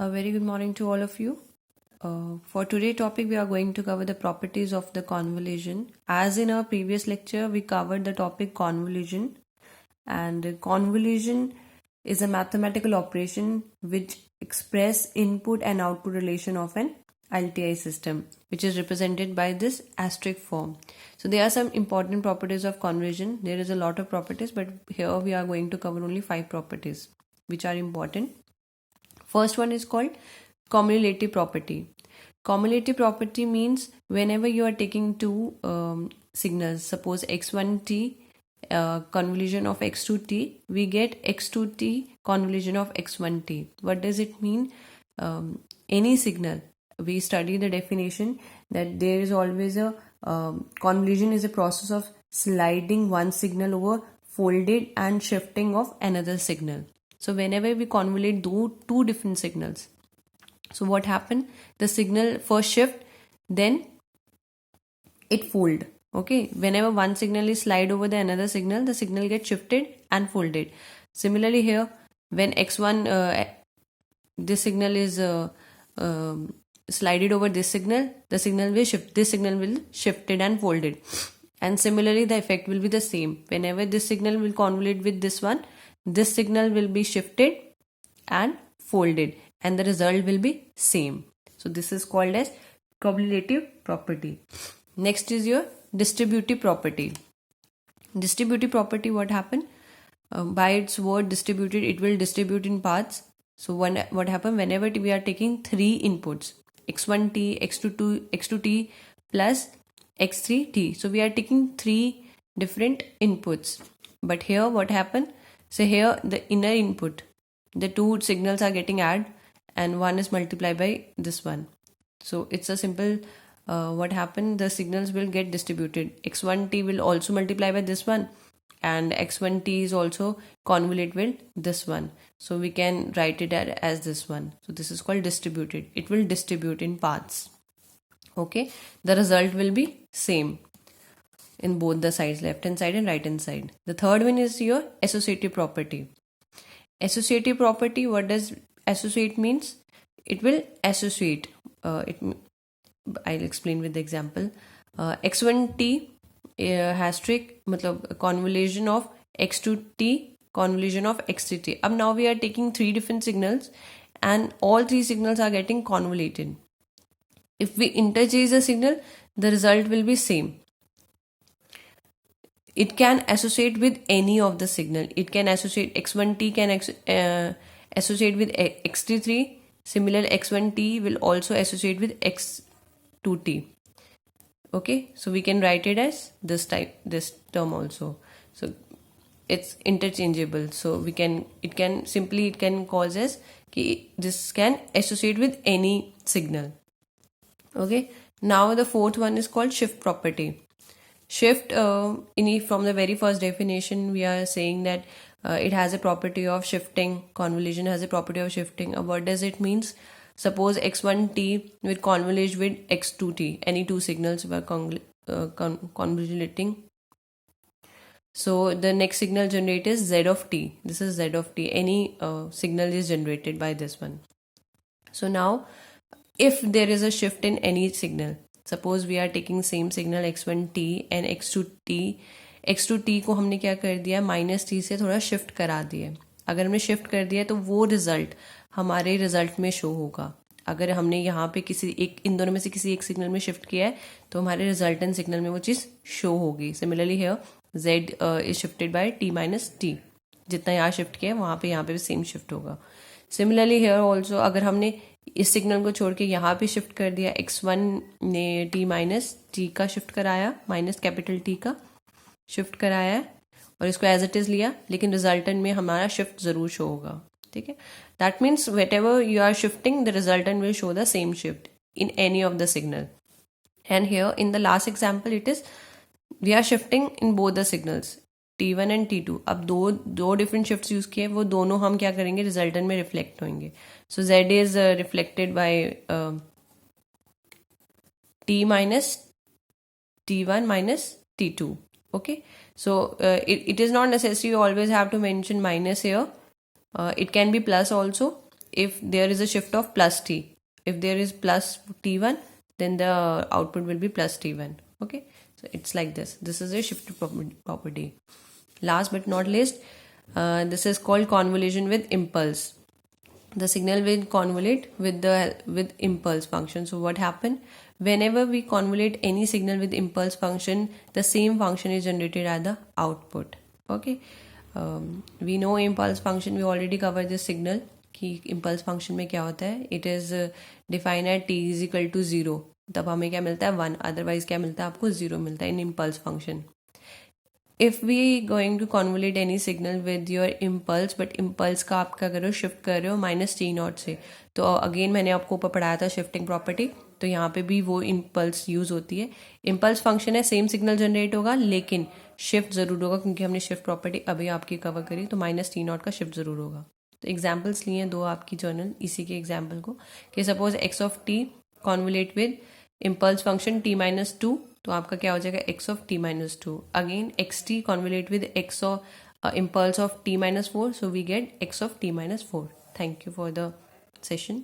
A very good morning to all of you. For today's topic, we are going to cover the properties of the convolution. As in our previous lecture, we covered the topic convolution, and convolution is a mathematical operation which express input and output relation of an LTI system, which is represented by this asterisk form. So there are some important properties of convolution. There is a lot of properties, but here we are going to cover only 5 properties which are important. First one is called cumulative property. Cumulative property means whenever you are taking two signals, suppose x1t convolution of x2t, we get x2t convolution of x1t. What does it mean? Any signal, we study the definition that there is always a convolution is a process of sliding one signal over folded and shifting of another signal. So whenever we convolute two different signals, so what happened? The signal first shift, then it fold. Okay, whenever one signal is slide over the another signal, the signal gets shifted and folded. Similarly here, when x1 this signal is slided over this signal, the signal will shift. This signal will shifted and folded. And similarly, the effect will be the same. Whenever this signal will convolute with this one, this signal will be shifted and folded, and the result will be same. So this is called as cumulative property. Next is your distributive property. Distributive property, what happened? By its word distributed, it will distribute in parts. So what happened? Whenever we are taking three inputs, x1t, x2t plus x3t. So we are taking three different inputs. But here what happened? So here the inner input, the two signals are getting added and one is multiplied by this one. So it's a simple what happened? The signals will get distributed. x1t will also multiply by this one, and x1t is also convolute with this one. So we can write it as this one. So this is called distributed. It will distribute in parts. Okay, the result will be same in both the sides, left hand side and right hand side. The third one is your associative property. Associative property, what does associate means? It will associate. I'll explain with the example. x1t asterisk matlab convolution of x2t convolution of x3t. Now we are taking three different signals and all three signals are getting convoluted. If we interchange the signal, the result will be same. It can associate with any of the signal. It can associate x1t can associate with x3. Similar x1t will also associate with x2t. Okay, so we can write it as this term also. So it's interchangeable. So it can cause as this can associate with any signal. Okay, now the fourth one is called shift property. Shift, from the very first definition, we are saying that it has a property of shifting. Convolution has a property of shifting. What does it means? Suppose x1t will convolute with x2t. Any two signals were convoluting. So the next signal generated is z of t. This is z of t. Any signal is generated by this one. So now, if there is a shift in any signal, suppose we are taking same signal x1t and x2t को हमने क्या कर दिया, -t से थोड़ा shift करा दिया. अगर हमने शिफ्ट कर दिया तो वो रिजल्ट हमारे रिजल्ट में शो होगा. अगर हमने यहाँ पे इन दोनों में से किसी एक सिग्नल में शिफ्ट किया है तो हमारे रिजल्टेंट सिग्नल में वो चीज़ शो होगी. Similarly here z is shifted by t minus t. जितना यहाँ शिफ्ट किया है वहाँ पे भी सेम शिफ्ट होगा. सिमिलरली हियर ऑल्सो अगर हमने इस सिग्नल को छोड़ के यहाँ पे शिफ्ट कर दिया, x1 ने t माइनस t का शिफ्ट कराया, माइनस कैपिटल T का शिफ्ट कराया है और इसको एज इट इज लिया, लेकिन रिजल्टेंट में हमारा शिफ्ट जरूर शो होगा. ठीक है, that means whatever you are shifting the resultant will show the same shift in any of the signal. And here in the last example it is we are shifting in both the signals T1 and T2. अब दो different shifts use किए, वो दोनों हम क्या करेंगे, resultant में reflect होंगे. सो z is reflected by t minus t1 minus t2. Okay, so it is not necessary you always have to mention minus here. It can be plus also. if there is a shift of plus t. If there is plus t1, then the output will be plus t1. Okay, so it's like this. This is a shift property. Last but not least, this is called convolution with impulse. The signal will convolute with impulse function. So what happened? Whenever we convolute any signal with impulse function, the same function is generated at the output. Okay, we know impulse function. We already covered this signal कि impulse function में क्या होता है. It is defined at t is equal to 0. तब हमें क्या मिलता है 1. अदरवाइज क्या मिलता है आपको 0 मिलता है इन impulse function. If we going to convolute any signal with your impulse, but impulse का आप क्या कर रहे हो, शिफ्ट कर रहे हो माइनस टी नॉट से, तो अगेन मैंने आपको ऊपर पढ़ाया था शिफ्टिंग प्रॉपर्टी, तो यहाँ पे भी वो इम्पल्स यूज होती है. इम्पल्स फंक्शन है, सेम सिग्नल जनरेट होगा लेकिन शिफ्ट जरूर होगा, क्योंकि हमने शिफ्ट प्रॉपर्टी अभी आपकी कवर करी, तो माइनस टी नॉट का शिफ्ट जरूर होगा. तो एग्जाम्पल्स लिए दो आपकी जर्नल इसी के एग्जाम्पल को, कि suppose x of t convolute with impulse function t minus two, तो आपका क्या हो जाएगा x of t minus two. Again x t convolute with x of impulse of t minus four, so we get x of t minus four. Thank you for the session.